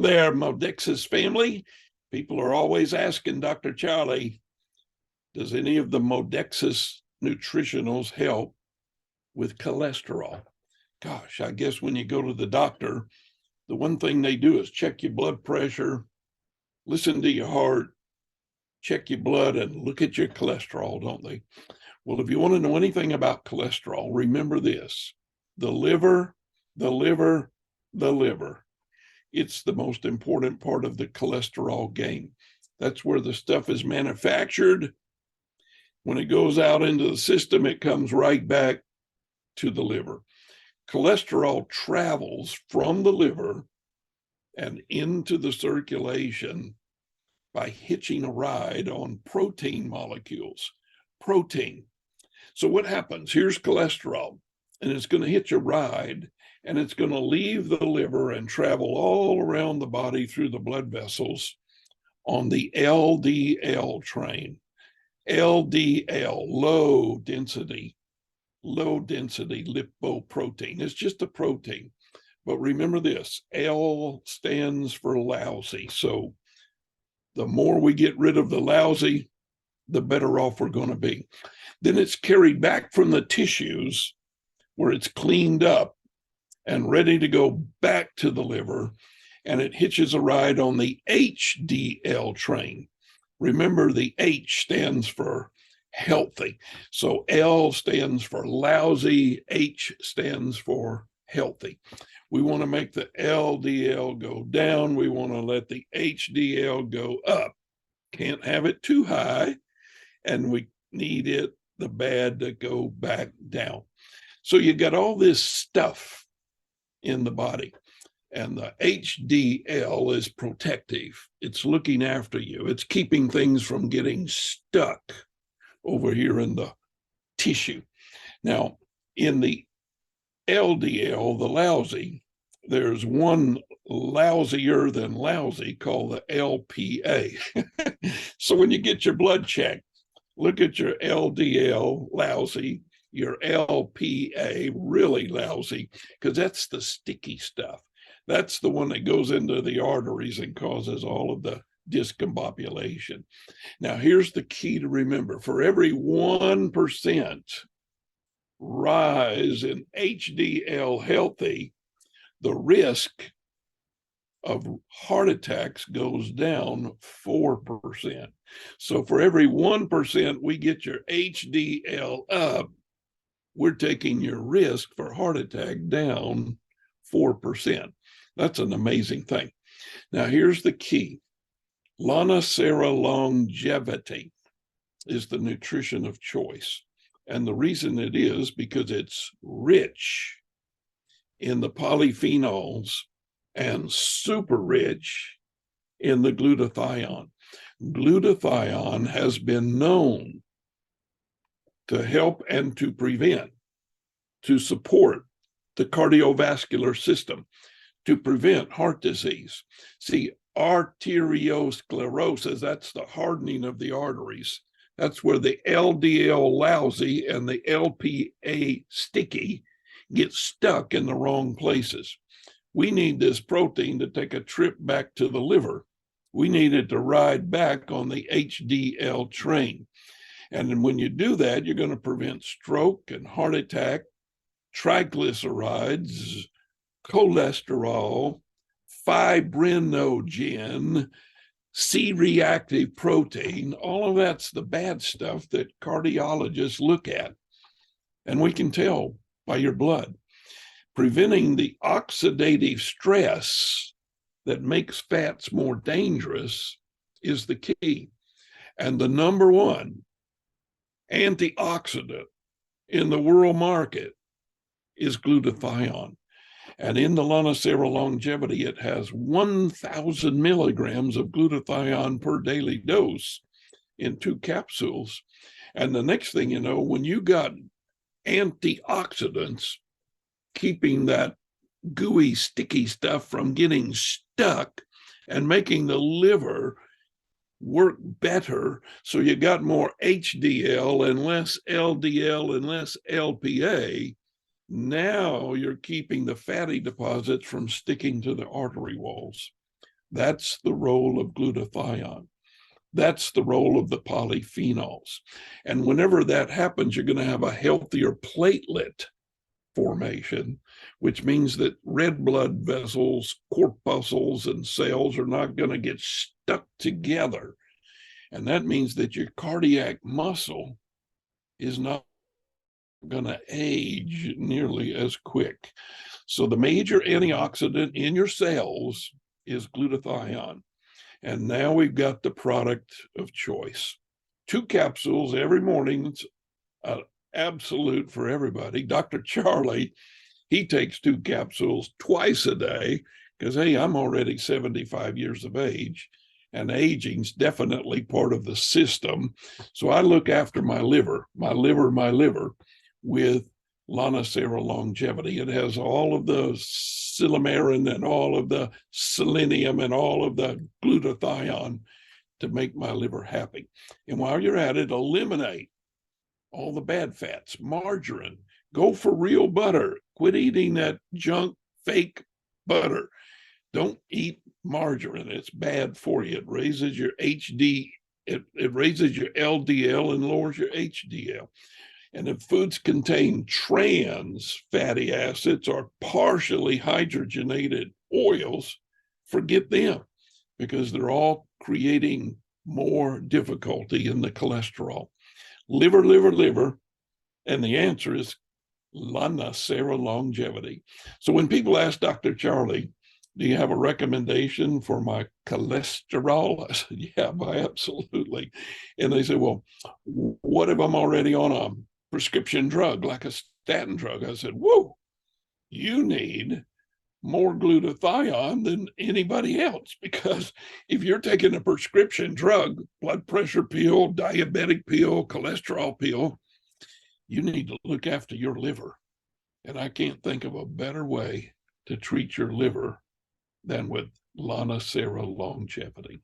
There, Modexus family. People are always asking Dr. Charlie, does any of the Modexus nutritionals help with cholesterol? Gosh, I guess when you go to the doctor, the one thing they do is check your blood pressure, listen to your heart, check your blood, and look at your cholesterol, don't they? Well, if you want to know anything about cholesterol, remember this: the liver, the liver, the liver. It's the most important part of the cholesterol game. That's where the stuff is manufactured. When it goes out into the system, it comes right back to the liver. Cholesterol travels from the liver and into the circulation by hitching a ride on protein molecules. Protein. So what happens? Here's cholesterol, and it's going to hitch a ride, and it's going to leave the liver and travel all around the body through the blood vessels on the LDL train. LDL, low density lipoprotein. It's just a protein. But remember this, L stands for lousy. So the more we get rid of the lousy, the better off we're going to be. Then it's carried back from the tissues where it's cleaned up and ready to go back to the liver, and it hitches a ride on the HDL train. Remember, the H stands for healthy. So L stands for lousy, H stands for healthy. We want to make the LDL go down. We want to let the HDL go up. Can't have it too high, and we need it, the bad, to go back down. So you got all this stuff in the body, and the HDL is protective. It's looking after you. It's keeping things from getting stuck over here in the tissue. Now, in the LDL, the lousy, there's one lousier than lousy called the LPA. So when you get your blood checked, look at your LDL lousy, your LPA really lousy, because that's the sticky stuff. That's the one that goes into the arteries and causes all of the discombobulation. Now, here's the key to remember. For every 1% rise in HDL healthy, the risk of heart attacks goes down 4%. So for every 1% we get your HDL up, we're taking your risk for heart attack down 4%. That's an amazing thing. Now, here's the key. Lanacera longevity is the nutrition of choice. And the reason it is because it's rich in the polyphenols and super rich in the glutathione. Glutathione has been known to help and to prevent, to support the cardiovascular system, to prevent heart disease. See, arteriosclerosis, that's the hardening of the arteries. That's where the LDL lousy and the LPA sticky get stuck in the wrong places. We need this protein to take a trip back to the liver. We need it to ride back on the HDL train. And then when you do that, you're going to prevent stroke and heart attack, triglycerides, cholesterol, fibrinogen, C-reactive protein. All of that's the bad stuff that cardiologists look at. And we can tell by your blood. Preventing the oxidative stress that makes fats more dangerous is the key. And the number one antioxidant in the world market is glutathione. And in the Lanacera longevity, it has 1,000 milligrams of glutathione per daily dose in 2 capsules. And the next thing you know, when you got antioxidants keeping that gooey, sticky stuff from getting stuck and making the liver work better, so you got more HDL and less LDL and less LPA, now you're keeping the fatty deposits from sticking to the artery walls. That's the role of glutathione. That's the role of the polyphenols. And whenever that happens, you're going to have a healthier platelet formation, which means that red blood vessels, corpuscles, and cells are not going to get stuck together. And that means that your cardiac muscle is not going to age nearly as quick. So the major antioxidant in your cells is glutathione. And now we've got the product of choice. 2 capsules every morning. It's an absolute for everybody. Dr. Charlie, he takes 2 capsules twice a day because, hey, I'm already 75 years of age, and aging's definitely part of the system. So I look after my liver with Lanacera Longevity. It has all of the silymarin and all of the selenium and all of the glutathione to make my liver happy. And while you're at it, eliminate all the bad fats, margarine, go for real butter. Quit eating that junk, fake butter. Don't eat margarine. It's bad for you. It raises your it raises your LDL and lowers your HDL. And if foods contain trans fatty acids or partially hydrogenated oils, forget them because they're all creating more difficulty in the cholesterol. Liver. And the answer is Lanacera Longevity. So when people ask Dr. Charlie, do you have a recommendation for my cholesterol? I said, yeah, absolutely. And they said, well, what if I'm already on a prescription drug, like a statin drug? I said, whoa, you need more glutathione than anybody else, because if you're taking a prescription drug, blood pressure pill, diabetic pill, cholesterol pill, you need to look after your liver. And I can't think of a better way to treat your liver than with Lanacera Longevity.